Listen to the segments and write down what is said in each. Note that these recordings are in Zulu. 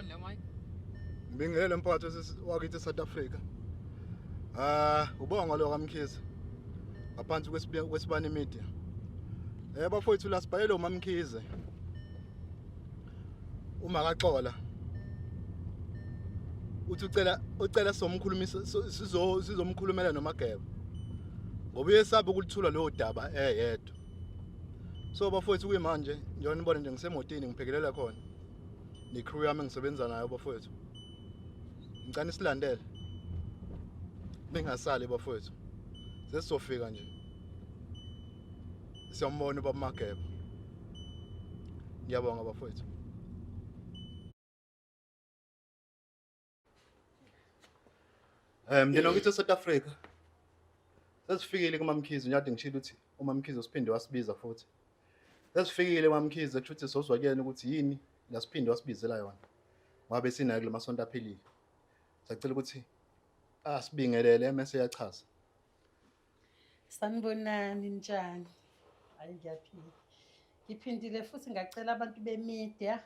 phone le Mike. Ngibingelele mphakathi wakithi eSouth Africa. Ubonga lo kaMkhize. Ngaphansi kwesibani media. Bafowethu la sibhalele uMamkhize. Uma kaXola. Uthi ucela somkhulumisa sizomkhulumela noMageba. Ngoba uyesaba ukulithula lo daba yedwa. So bafowethu kuyimanje njengoba nibona nje ngisemotini ngiphekelela khona. Ni crew yami ngisebenza nayo bafowethu. Ngicela silandele. Bengasali bafowethu. Sesizofika nje. Siyambona ubaba Mageba. Ngiyabonga bafowethu. Mndeni wakithi eSouth Africa. Sesifikile kuMamkhize ngiyathi ngishilo ukuthi uMamkhize usiphinde wasibiza futhi. Sesifikile uMamkhize futhi sozwa kuyena ukuthi yini la siphinde wasibizela yona. Ngabe sinayo kule masonto aphelile. Sacela ukuthi asibingelele mase yachaza. Sanibonani njani? Hayi ngiyaphila. Ngiphindile futhi ngacela abantu bemedia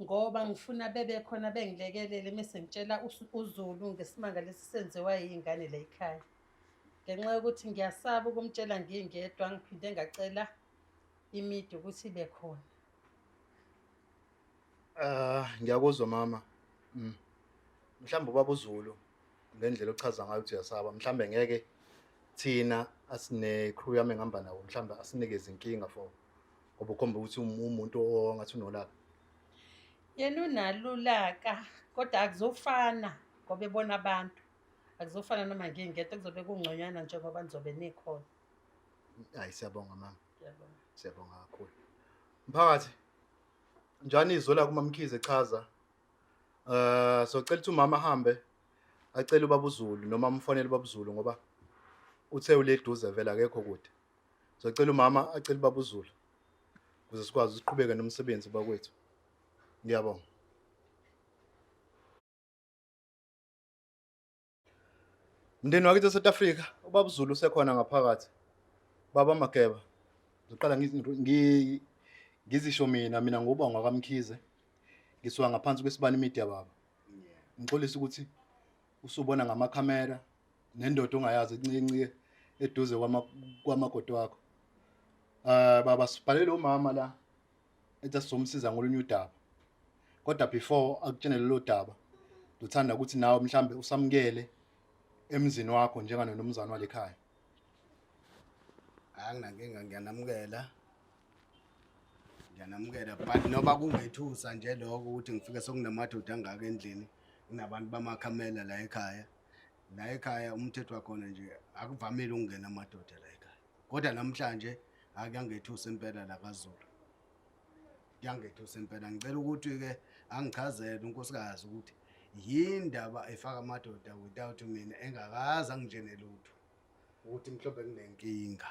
ngoba ngifuna bebe khona bengilekelele mase ngitshela uZulu ngesimanga lesi senziwa yingane la ekhaya. Ngenxa yokuthi ngiyasaba ukumtshela ngingedwa ngiphinde ngacela imedia ukuthi ibe khona. Ngiyakuzwa mama. Mhlawumbe ubaba uZulu ngendlela ochaza ngayo ukuthi uyasaba mhlawumbe ngeke thina asine crew yami engihamba nawo mhlawumbe asinikeze inkinga for ngoba ukhomba ukuthi umuntu ongathi unolaka. Yena unalulaka kodwa akuzofana ngoba ebona abantu. Akuzofana noma ngingedwa kuzobe kungconyana njengoba nizobe nikhona. Hayi siyabonga mama. Ngiyabonga. Siyabonga kakhulu. Mphakathi njani izola kuMamkhize echaza. Socela ukuthi umama ahambe acela ubaba uZulu noma amfonele ubaba uZulu ngoba uthe uleduze vela akekho kude. Socela umama acela ubaba uZulu ukuze sikwazi ukuqhubeka nomsebenzi bakwethu. Ngiyabonga. Mndeni wakithi eSouth Africa, ubaba uZulu usekhona ngaphakathi. Baba Mageba, ngizoqala ngizisho mina ngubonga kaMkhize. Ngisuka ngaphansi kwesibani media baba. Ngixolisa ukuthi usubona ngamakhamera nendoda ongayazi encinci eduze kwamagodo wakho. Baba sibhalele umama la ethi sizomsiza ngolunye udaba. Kodwa before akutshene lelo daba, uthanda ukuthi nawe mhlambe usamukele emzini wakho njenganomzana walekhaya. Anginankinga ngiyanamukela but noba kungethusa nje lokho ukuthi ngifike sokunamadoda angaka endlini kunabantu bamakhamela la ekhaya umthetho wakhona nje akuvamile ukungena amadoda la ekhaya kodwa namhlanje akuyangethusa impela la kaZulu kuyangethusa impela ngicela ukuthi ke angichazele unkosikazi ukuthi yindaba efaka amadoda without mina engakaza ngijene lutho ukuthi mhlawumbe kunenkinga.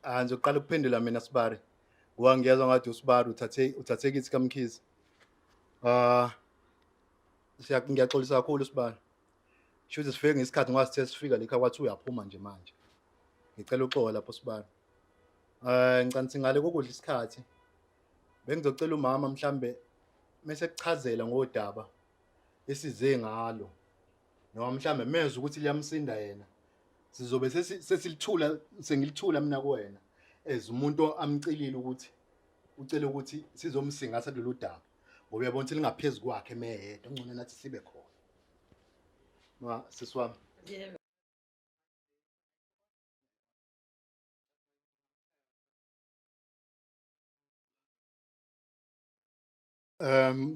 Ngizoqala ukuphendula mina Sibari. Ngoba ngiyazwa ngathi uSibari uthathe kithi kaMkhize. Ngiyaxolisa kakhulu Sibari. Shuthi sifike ngesikhathi ngasithe sifika lekha kwathi uyaphuma nje manje. Ngicela uxolo lapho Sibari. Ngicela ngale kokudla isikhathi. Bengizocela umama mhlambe mase kuchazela ngodaba esize ngalo. Noma mhlambe mezwe ukuthi liyamsinda yena. Sizobe sesilithula sengilithula mina kuwena as umuntu amcilile ukuthi ucela ukuthi sizomsingatha kulolu daba ngoba uyabona ukuthi lingaphezulu kwakhe mehedwa ngcono nathi sibe khona. Siswami. Yebo.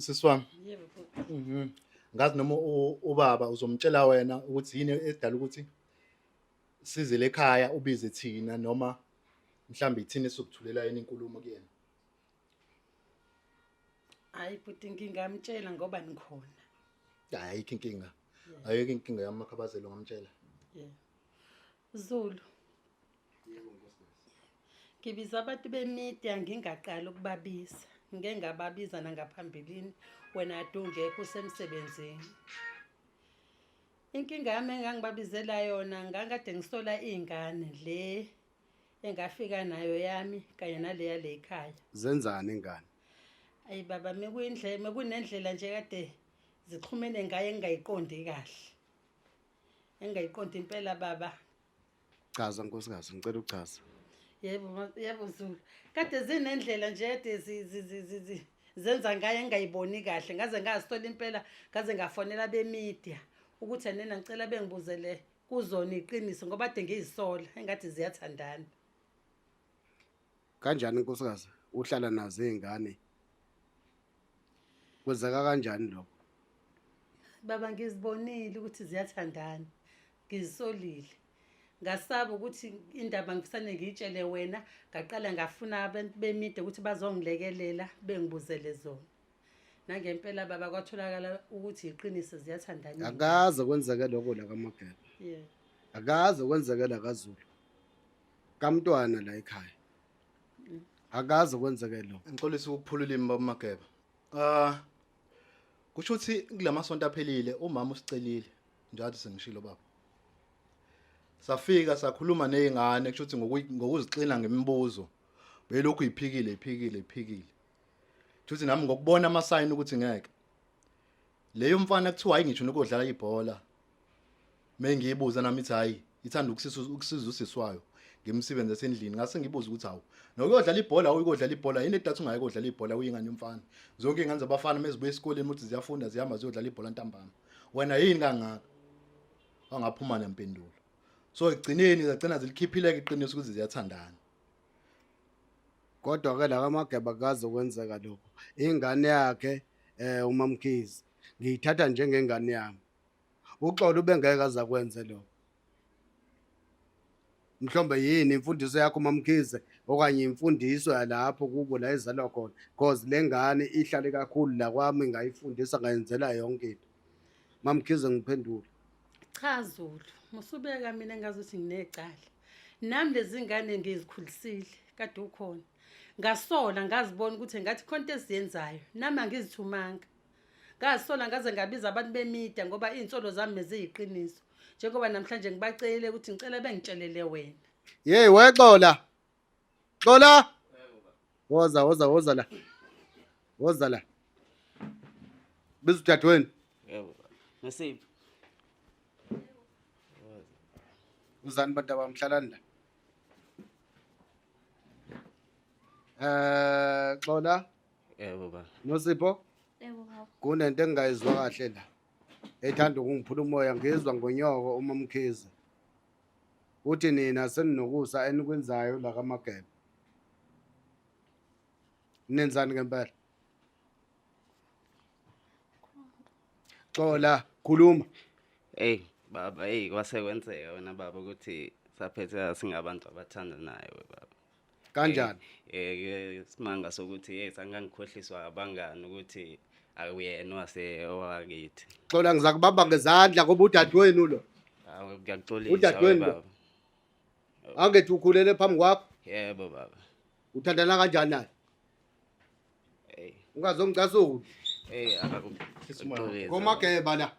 Siswami. Yebo. Ngazi noma ubaba uzomtshela wena ukuthi yini edala ukuthi sizile ekhaya ubize thina noma mhlambe ithini esokuthulela yena inkulumo kuyena. Hayi futhi ngingamtshela ngoba nikhona. Ayikho inkinga. Ayikho inkinga yamakhabazelo ngamtshela. Yeah. Zulu. Yebo nkosikazi. Ngibiza abantu bemedia ngingaqala ukubabiza. Ngeke ngababiza nangaphambilini wena ade ungekho usemsebenzini. Inkinga yami engangibabizela yona ngangade ngisola izingane le engafika nayo yami kanye nale yale ekhaya. Zenzani ingane? Ayi baba mekunendlela nje kade zixhumene ngayo engayiqondi kahle. Engayiqondi impela baba. Chaza nkosikazi, ngicela uchaza. Yebo Zulu. Kade zinendlela nje kade zenza ngayo engayiboni kahle. Ngaze ngazisola impela, ngaze ngafonela bemedia ukuthi anena ngicela bengibuzele kuzona iqiniso ngoba kade ngizisola engathi ziyathandana. Kanjani nkosikazi? Uhlala nazo izingane. Kwenzeka kanjani lokho? Baba ngizibonile ukuthi ziyathandana. Ngizisolile. Ngasaba ukuthi indaba ngifisane ngiyitshele wena, ngaqala ngafuna abantu bemide ukuthi bazongilekelela bengibuzele zona. Nangempela baba kwatholakala ukuthi iqiniso ziyathandana. Akaze kwenzeke lokho la kaMageba. Yeah. Akaze kwenzeke la kaZulu. Kamntwana la ekhaya. Akaze kwenzeke lokho. Ngixolisa ukuphula ulimi baba Mageba. Kusho ukuthi kulamasonto aphelile umama usicelile njalo sengishilo baba. Safika sakhuluma nezingane kusho ukuthi ngokuzixina ngemibuzo. Belokhu iphikile. Kusho ukuthi nami ngokubona ama sign ukuthi ngeke. Leyo mfana kuthiwa ayingisho nokudlala ibhola. Mengiyibuza nami ithi hayi ithanda ukusiza usiswayo ngimsebenze esendlini ngase ngibuza ukuthi hawu nokuyodlala ibhola uyikudlala ibhola yini edathu ungayikudlala ibhola uyingane yomfana zonke ingane zabafana mezibuye esikoleni ukuthi ziyafunda zihamba ziyodlala ibhola ntambama wena yini kangaka wangaphuma nempendulo so egcineni zagcina zilikhiphile iqiniso ukuthi ziyathandana Kodwa ke la kaMageba akaze kwenzeka lokho. Ingane yakhe uMamkhize ngiyithatha njengengane yami. Uxolo ubengeke azakwenze lokho. Mhlombe yini imfundiso yakho uMamkhize okanye imfundiso yalapho kubo la ezalwa khona because lengane ihlale kakhulu la kwami ngayifundisa ngayenzela yonke into. Mamkhize ngiphendule. Cha Zulu, musubeka mina ngazuthi nginecala. Nami lezi ngane ngizikhulisile kade ukhona. Ngasola ngazibona ukuthi ngathi konke esiyenzayo nami angizithumanga. Ngasola ngaze ngabiza abantu bemedia ngoba insolo zami meziyiqiniso. Njengoba namhlanje ngibacelile ukuthi ngicela bengitshelele wena. Hey wexola. Xola. Woza la. Woza la. Biza udadweni. Yebo. Nasiphi? Uzani bantu abamhlalani la? Xola. Yebo baba. Nosipho? Yebo baba. Kunento engayizwa kahle la. Ethanda ukungiphula umoya ngizwa ngonyoko uMamkhize. Uthi nina seninokusa enikwenzayo la kaMageba. Nenzani ngempela? Xola, khuluma. Hey baba, kwasekwenzeka wena baba ukuthi saphethe singabantu abathandanayo baba. Kanjani? Simanga sokuthi sangangikhohliswa abangani ukuthi akuyena wakithi. Xola ngizakubamba ngezandla ngoba udadewenu lo. Hawu ngiyaxolisa Udadewenu baba. Angethi ukhulele phambi kwakho. Yebo baba. Uthandana kanjani naye? Hey. Ungazongicasuka. Akakuxolisa. KoMageba la.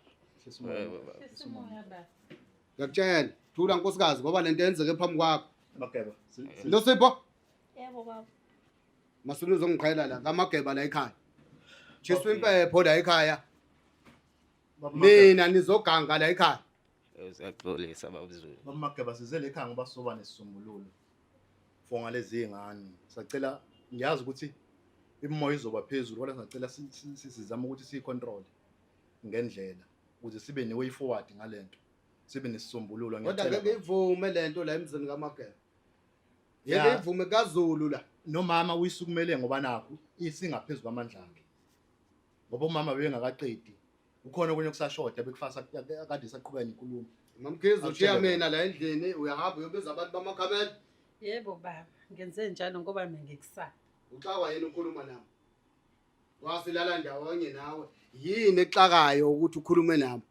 Yebo baba. Sesimoya baba. Ngiyakutshela, thula nkosikazi ngoba lento yenzeke phambi kwakho. Mageba Nosipho? Yebo baba. Masulu uzongiqhela la kaMageba la ekhaya. Thiswe impepho la ekhaya. Mina nizoganga la ekhaya. Uyaxolisa baba uZulu. baba Mageba sizele ekhaya ngoba soba nesisombululo for ngalezi zingane sacela ngiyazi ukuthi imoya izoba phezulu kodwa sacela sizama ukuthi siyicontrol ngendlela ukuze sibe ne way forward ngalento sibe nesisombululo Kodwa ngeke ivume lento la emzini kaMageba. Yeah. Ngeke ivume kaZulu la. nomama uyisukumele ngoba nakho isingaphezulu kwamandla akhe ngoba umama bengakaqedi ukhona okunye kusashoda bekufasa akade saqhubeka inkulumo Mamkhize ushiya mina la endlini uyahamba uyobiza abantu bamakhamela. Yebo baba, ngenze njalo ngoba mina ngikusaba. Uxakwa yini ukhuluma nami? Wasilala ndawonye nawe. Yini exakayo ukuthi ukhulume nami?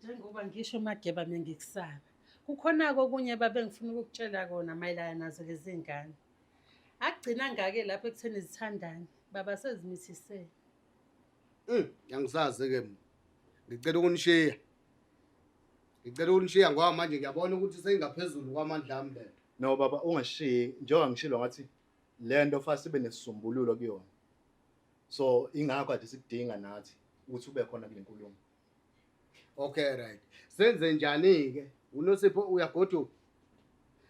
Njengoba ngisho Mageba mina ngikusaba. Kukhona okunye babe ngifuna ukukutshela kona mayelana nazo lezi ngane. Agcina ngake lapho ekutheni zithandane, baba sezimithisene. Yangisazi ke mina. Ngicela ukunishiya. Ngicela ukunishiya ngoba manje ngiyabona ukuthi seyingaphezulu kwamandla ami lento. no baba ungashiyi njengoba ngishilo ngathi lento fast sibe nesisombululo kuyona So ingakho kade sikudinga nathi ukuthi ube khona kule nkulumo. Okay right. Senze njani ke? UNosipho uyagoduka.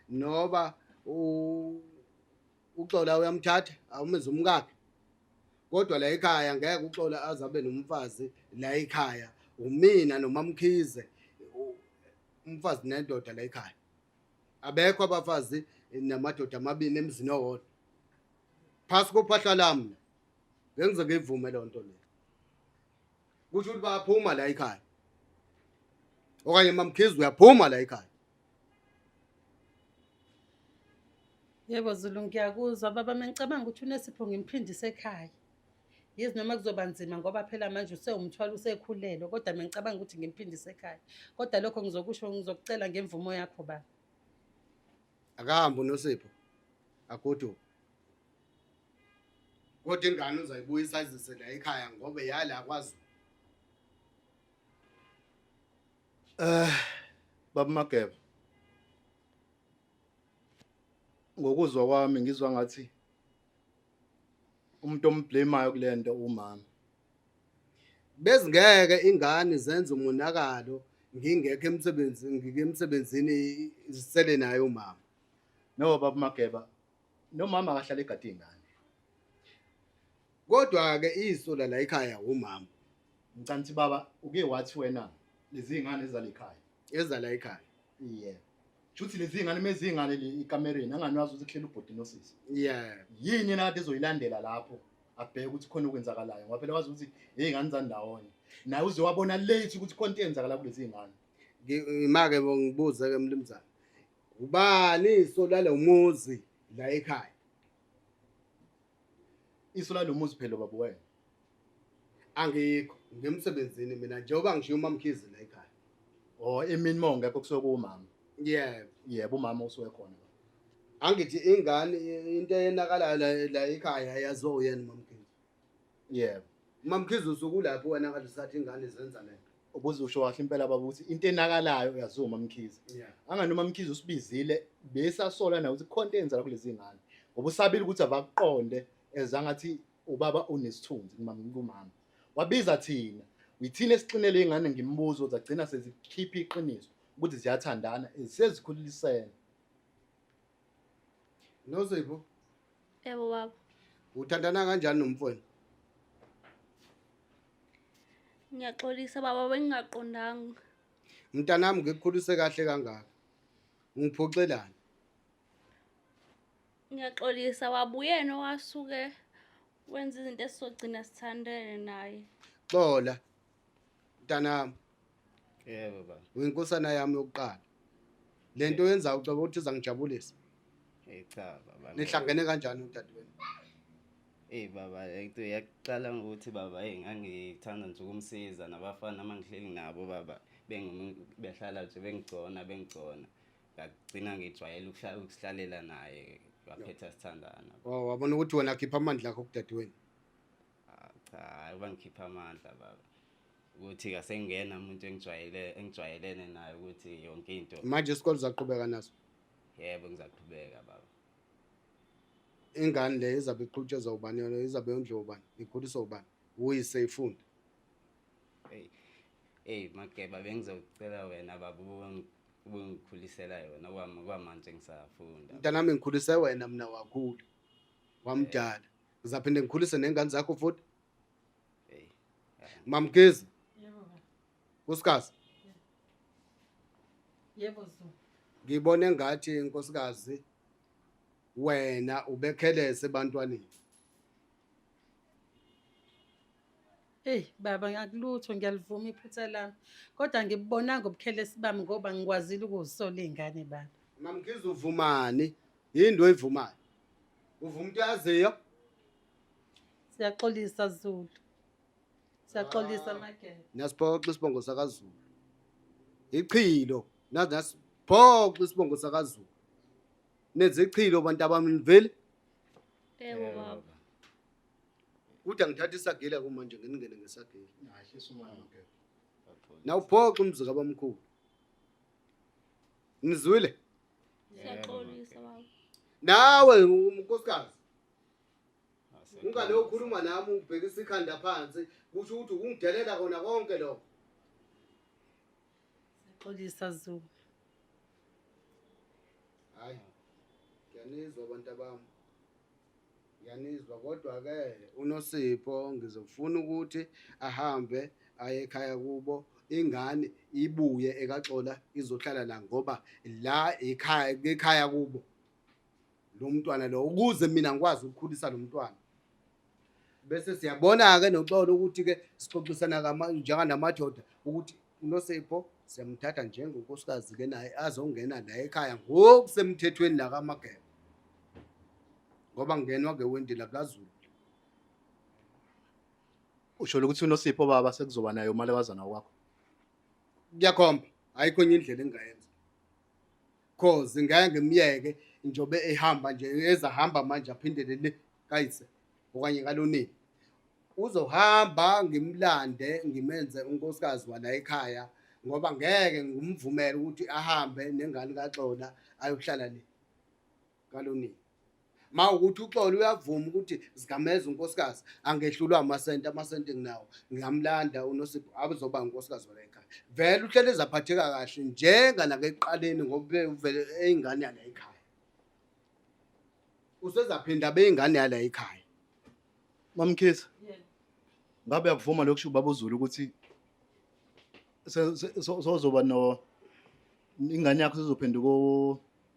Noba uXola uyamthatha awumenza umkakhe. Kodwa la ekhaya ngeke uXola azabe nomfazi la ekhaya. Umina noMamkhize umfazi nendoda la ekhaya. Abekho abafazi namadoda amabili emzini owodwa. Phasi kophahla lami. Ngenze ngivume lonto le. Kusho ukuthi bayaphuma la ekhaya. Okanye Mamkhize uyaphuma la ekhaya. Yebo Zulu ngiyakuzwa baba mengicabanga ukuthi uNesipho ngimphindise ekhaya. Yizi noma kuzoba nzima ngoba phela manje usewumthwalo usekhulelwe kodwa mengicabanga ukuthi ngimphindise ekhaya. Kodwa lokho ngizokucela ngemvumo yakho baba. Akahambe uNosipho. Agoduka. Kodwa ingane uzayibuyisa izise la ekhaya ngoba yala kwazi. Baba Mageba. Ngokuzwa kwami ngizwa ngathi umuntu omblamayo kulento umama. Bezingeke ingane zenze umonakalo ngingekho emsebenzini isele naye umama. No baba Mageba. Nomama akahlala egade ingane. Kodwa ke isola la ekhaya umama. Ngicela baba uke wathi wena lezi ingane ezala ekhaya. Eza la ekhaya. Yeah. Futhi lezi ingane mezingane ikamereni anganwazi ukuthi kuhlela ubhodi nosisi. Yeah. Yini nakade ezoyilandela lapho abheke ukuthi khona okwenzakalayo ngoba phela wazi ukuthi izingane zandawonye. Naye uzowabona late ukuthi konke yenzakala kulezi ingane. Imake ngibuze ke mlimzana. Ubani isola lomuzi la ekhaya? Isola lomuzi phela baba wena. Angikho ngemsebenzini mina njengoba ngishiya uMamkhize la ekhaya. Oh emini monke kusuke kumama. Yeah. Yebo umama usuke khona. Angithi ingane into yenakala la ekhaya yazoyena uMamkhize. Yebo. uMamkhize usukulapho wena kade sathi ingane zenza lento. Ubuze usho kahle impela baba ukuthi into enakalayo yazuma Mkhize. Yeah. Angani uMamkhize usibizile besasola naye ukuthi khonto eyenzala kulezi ingane. Ngoba usabili ukuthi abakuqonde ezangathi ubaba unesithunzi kumama. Wabiza thina. Uyithina esixinele ingane ngimbuzo zagcina sezikhipha iqiniso ukuthi ziyathandana sezikhulisene. Nosipho Yebo baba. uthandana kanjani nomfowenu? Ngiyaxolisa baba bengingaqondanga. Mntanami ngikukhulise kahle kangaka. Ngiphoxelani? Ngiyaxolisa baba uyena owasuke wenza izinto esizogcina sithandene naye. Xola. Mntanami Yebo baba. uyinkosana yami yokuqala. Lento yenza ucaba ukuthi izangijabulisa. Cha baba. Nihlangene kanjani udadewenu? Baba yaqala ngokuthi baba ngangithanda nje ukumsiza nabafana mangihleli nabo baba behlala nje bengigcona. Ngagcina ngijwayele ukuhlalela naye waphetha sithandana. Oh wabona ukuthi wena khipha amandla akho kudadewenu. Cha ubangikhipha amandla baba. Ukuthi kasengena umuntu engijwayelene naye ukuthi yonke into. Manje isikole uzaqhubeka naso. Yebo ngizaqhubeka baba. Ingane le izabe iqhutshezwa ubani yona izabe yondliwa ubani ikhuliswa ubani uyise ifunda. Mageba bengizocela wena baba ubungikhulisela yona kwamanje ngisafunda. Mntanami ngikhulise wena mina wakhulu wamdala ngizaphinde ngikhulise nengane zakho futhi. Mamkhize Yebo baba. uSikazi Yebo Zulu. ngibone ngathi inkosikazi wena ubekhelese ebantwaneni. Baba ngakulutho ngiyalivuma iphutha lami. Kodwa ngibonanga ubukhelesi bami ngoba ngikwazile ukuzisola izingane baba. Mamkhize uvumani? Yini oyivumayo? Uvuma into yaziyo? Siyaxolisa Zulu. Siyaxolisa Mageba. Nasiphoxa isibongo sakaZulu. Ichilo, nasiphoxa isibongo sakaZulu. Nenze ichilo abantu abami nivele. Yebo baba. Uthi angithatha isagila kumanje ngingene ngesagila. Hayi sumama Mageba. Nawuphoxa umzika abamkhulu. Nizwile? Siyaxolisa baba. Nawe unkosikazi. ungalokhuluma nami ubhekisa ikhanda phansi kusho ukuthi ukungidelela kona konke lokho. Xolisa Zulu. Hayi. Ngiyanizwa abantu abami. Ngiyanizwa kodwa ke uNosipho ngizofuna ukuthi ahambe aye ekhaya kubo ingane ibuye ekaXola izohlala la ngoba la ekhaya kubo lo mntwana lo ukuze mina ngikwazi ukukhulisa lo mntwana. Bese siyabona ke noXolo ukuthi ke sixoxisana njenganamadoda ukuthi uNosipho siyamthatha njengonkosikazi ke naye azongena la ekhaya ngokusemthethweni la kaMageba. Ngoba ngenwa ngewendi la kaZulu. Usho ukuthi uNosipho baba sekuzoba nayo umalekazana wakho. Kuyakhomba ayikho enye indlela engayenza. Cause ngeke ngimyeke njobe ehamba nje ezahamba manje aphindele le kayise okanye kalonini. Uzohamba ngimlande ngimenze unkosikazi wala ekhaya ngoba ngeke ngimvumele ukuthi ahambe nengane kaXola ayohlala le kalonini. Mawukuthi uXolo uyavuma ukuthi sigameza unkosikazi angehlulwa amasente nginawo ngingamlanda uNosipho abazoba unkosikazi wala ekhaya. Vele uhlele ezaphatheka kahle njenga nakekuqaleni ngoba uvele eyingane yala ekhaya. Usezaphinda beyingane yala ekhaya. Mamkhisa, Yebo. ngabe yakuvuma lokusho ubaba uZulu ukuthi sozoba no ingane yakho sizophenduka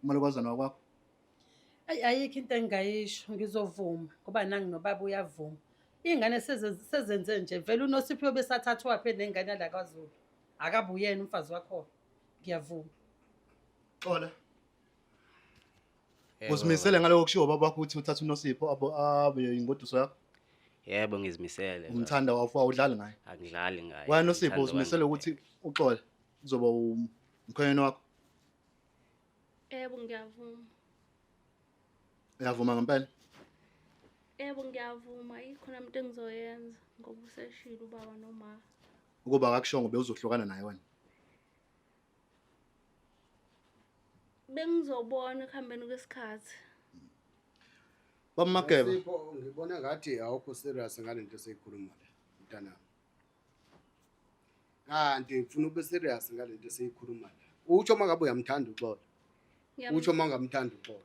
umalekazana wakho. Ayikho into engayisho ngizovuma ngoba nangi nobaba uyavuma. Ingane sezenze nje vele uNosipho besathathwa phe nengane yala kaZulu. Akabuyena umfazi wakho. Ngiyavuma. Xola. Uzimisele ngaloko kushiwo ubaba wakho ukuthi uthatha uNosipho abe ingoduso yakho. Yebo ngizimisele. Umthanda wafu awudlali ngaye. Angidlali ngaye. Wena uNosipho uzimisele ukuthi uXola uzoba umkhwenyana wakho. Yebo ngiyavuma. Uyavuma ngempela? Yebo ngiyavuma ikhona into engizoyenza ngoba useshilo ubaba noma. Ukuba akakushongo bewuzohlukana naye wena. Bengizobona ekuhambeni kwesikhathi. Baba Mageba, Unosipho ngibona ngathi awukho serious ngalento esiyikhuluma la mntana. Kanti ngifuna ube serious ngalento esiyikhuluma la. Utsho mangabe uyamthanda uXolo. Utsho mangamthanda uXolo.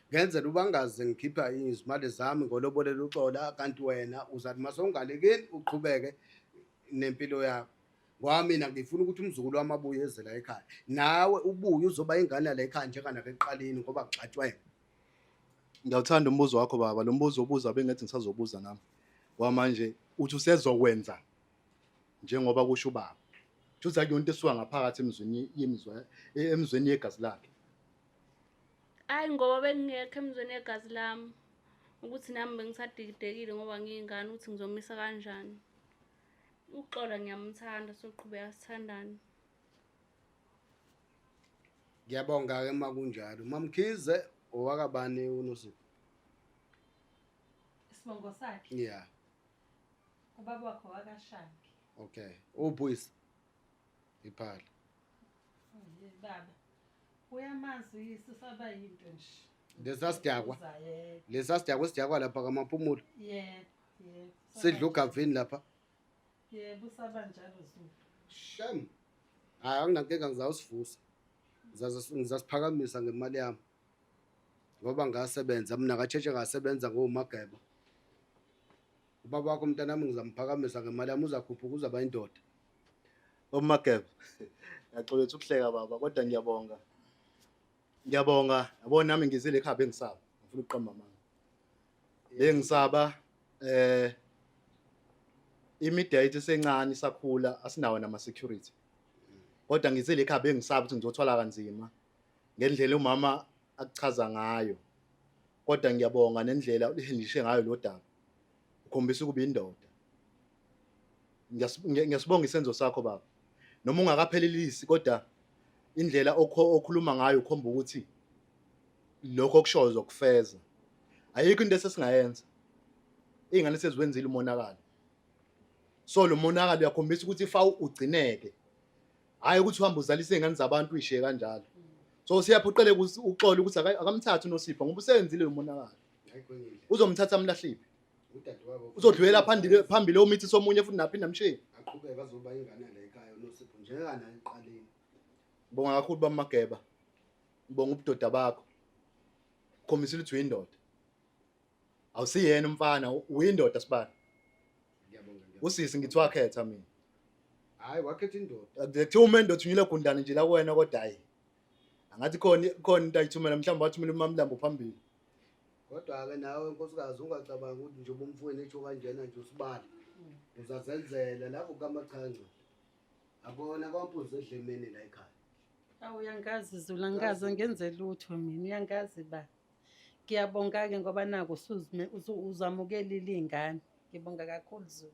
Ngenzela ubangaze ngikhipha izimali zami ngolobolela uXola kanti wena uzathi masongalekeni uqhubeke nempilo yakho. Ngoba mina ngifuna ukuthi umzukulu wami abuye ezela ekhaya. Nawe ubuye uzoba ingane la ekhaya njengana eqaleni ngoba kuxatshwe. ngiyawuthanda umbuzo wakho baba. Lo mbuzo ubuza bengathi ngisazobuza nami. Kwamanje uthi usezokwenza njengoba kusho ubaba. Uthi akuyonto esuka ngaphakathi emzweni yegazi lakhe. Hayi ngoba bengingekho emzweni yegazi lami ukuthi nami bengisadikidekile ngoba ngiyingane ukuthi ngizomisa kanjani. uXola ngiyamthanda soqhubeka sithandane. Ngiyabonga ke makunjalo. Mamkhize owakabani uNosipho? Isibongo sakhe Yeah. ubaba wakho wakashangi. Okay. Ubuyisa. Iphala. Baba. Uyamazi uyise saba yinto nje. Lesasidakwa. Yebo. Lesasidakwa lapha kaMaphumulo. Yebo. Sidla ugavini lapha. Yebo usaba njalo Zulu. Shem. Hayi anginankinga ngizawusivusa. Ngizasiphakamisa ngemali yami. Ngoba ngasebenza mina kaTshetshe ngasebenza ngoMageba. Ubaba wakho mntana nami ngizamphakamisa ngemali yami uzakhuphuka uzaba indoda. Baba Mageba. Ngaxoletha ukuhleka baba kodwa ngiyabonga. Yabona nami ngizile ekhaya bengisaba. Ngifuna ukuqamba mama. Bengisaba immediate sencane isakhula asinawo nama security. Kodwa ngizile ekhaya bengisaba ukuthi ngizothwala kanzima ngendlela umama akuchaza ngayo. Kodwa ngiyabonga nendlela uhendishe ngayo lo daba. Ukhombisa ukuba indoda. Ngiyasibonga isenzo sakho baba. Noma ungakaphelelisi kodwa indlela okhuluma ngayo ukhomba ukuthi lokho kushoyo zokufeza. Ayikho into esesingayenza. Ingane seziwenzile umonakalo. So lo monakalo uyakhombisa ukuthi ifa ugcineke. Hayi ukuthi uhamba uzalisa izingane zabantu uyishiye kanjalo. So siyaphoqele uXolo ukuthi akamthathe uNosipho ngoba usenzile lo monakalo. Uzomthatha amlahliphi. udadewabo uzodlulela phambili omithi somunye futhi naphi namshini. aqhubeka azoba ingane la ekhaya uNosipho njengana eqaleni. Ngibonga kakhulu bamageba. Ngibonga ubudoda bakho. Khomisile ukuthi uyindoda. Awusiyena umfana, uyindoda Sibani. Ngiyabonga. Usisi ngithi wakhetha mina. Hayi wakhetha indoda. Akuthiwa uma indoda unyule gundane nje la kuwena kodwa hayi. Angathi khona into ayithumela mhlawumbe wathumela uMamlambo phambili. Kodwa ke nawe nkosikazi ungacabanga ukuthi nje umfweni etsho kanjena nje usibali. Uzazenzela lapho kaMachanca. Abona kwampuze edlemeni la ekhaya. Awu uyangazi Zulu angikaze ngenze lutho mina uyangazi ba. Ngiyabonga ke ngoba nako uzamukela ilingane. Ngibonga kakhulu Zulu.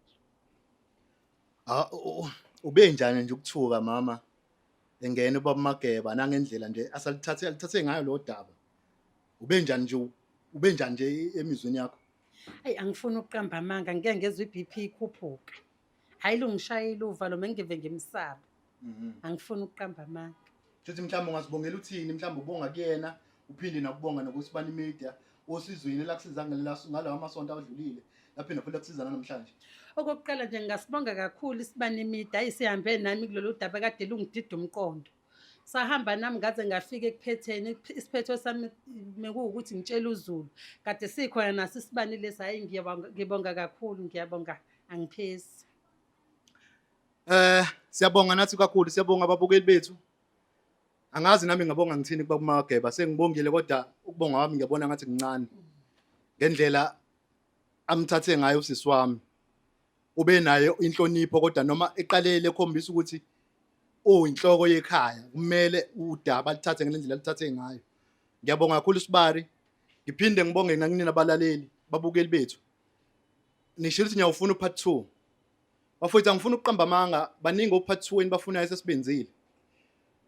Ube njani nje ukuthuka mama engene babamageba nangendlela nje alithathe ngayo lo daba. Ube njani nje emizweni yakho? Hayi angifuni ukuqamba amanga ngeke ngezwe iBP ikhuphuka. Hayi lungishayile uvalo mengive ngimsaba. Angifuni ukuqamba amanga. Futhi mhlawumbe ungasibongela uthini mhlawumbe ubonga kuyena uphinde nakubonga nokuSibani Media osizweni lakusiza ngalawa amasonto adlulile lapho futhi lakusizana namhlanje. Okokuqala nje ngasibonga kakhulu iSibani Media ayisihambe nami kulolu daba kade lungidida umqondo. Sahamba nami ngaze ngafika ekuphetheni isiphetho sami mekuwukuthi ngitshela uZulu kade sikhona naso iSibani lesi hayi ngiyabonga kakhulu ngiyabonga angiphezi. Siyabonga nathi kakhulu siyabonga ababukeli bethu. Angazi nami ngabonga ngithini kuba kumageba sengibongile kodwa ukubonga wami ngiyabona ngathi kuncane. Ngendlela amthathe ngayo usisi wami. Ube nayo inhlonipho kodwa noma eqalele ekhombisa ukuthi inhloko yekhaya kumele udaba lithathe ngendlela lithathe ngayo. Ngiyabonga kakhulu Sibari. Ngiphinde ngibonge nakunina abalaleli babukeli bethu. Nishilo ukuthi ngiyawufuna upart 2. Bafowethu angifuna ukuqamba amanga baningi opart 2 enibafunayo sesibenzile.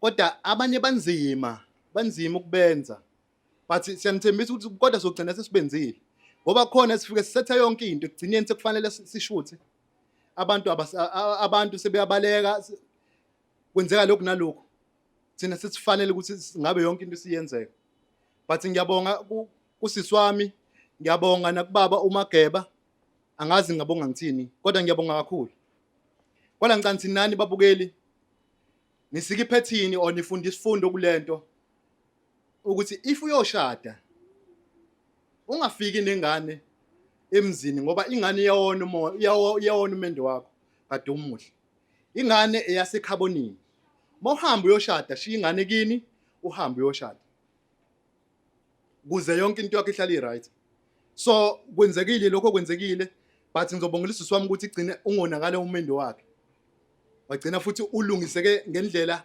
Kodwa abanye banzima ukubenza. But siyanithembisa ukuthi kodwa sogcina sesibenzile. Ngoba khona sifike sisethe yonke into ekugcineni sekufanele sishuthe. Abantu sebeyabaleka kwenzeka lokhu nalokho. Thina sesifanele ukuthi ngabe yonke into siyenzeka. But ngiyabonga kusisi wami, ngiyabonga nakubaba uMageba. Angazi ngabonga ngithini, kodwa ngiyabonga kakhulu. Kodwa ngicela nani babukeli nisike iphethini or nifunda isifundo kulento ukuthi if uyoshada ungafiki nengane emzini ngoba ingane iyawona umendo wakho kade umuhle. Ingane eyasekhabonini. Mawuhamba uyoshada shiya ingane kini uhambe uyoshada. Kuze yonke into yakho ihlale right. So kwenzekile lokho kwenzekile but ngizobongela isisi wami ukuthi igcine ungonakala umendo wakhe. Wagcina futhi ulungiseke ngendlela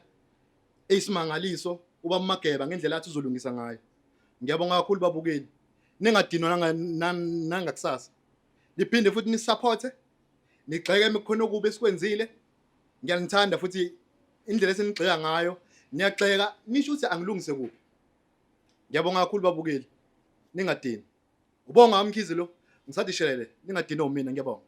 eyisimangaliso uba Mageba ngendlela athi uzolungisa ngayo. Ngiyabonga kakhulu babukeli. Ningadinwa nangakusasa. Liphinde futhi nisupporte. Nigxeke emikhona okuba esikwenzile. Ngiyanithanda futhi indlela esenigxeka ngayo. Niyagxeka nisho ukuthi angilungise kuphi. Ngiyabonga kakhulu babukeli. Ningadini. Ubonga umkhizi lo. Ngisathi shelele ningadini mina ngiyabonga.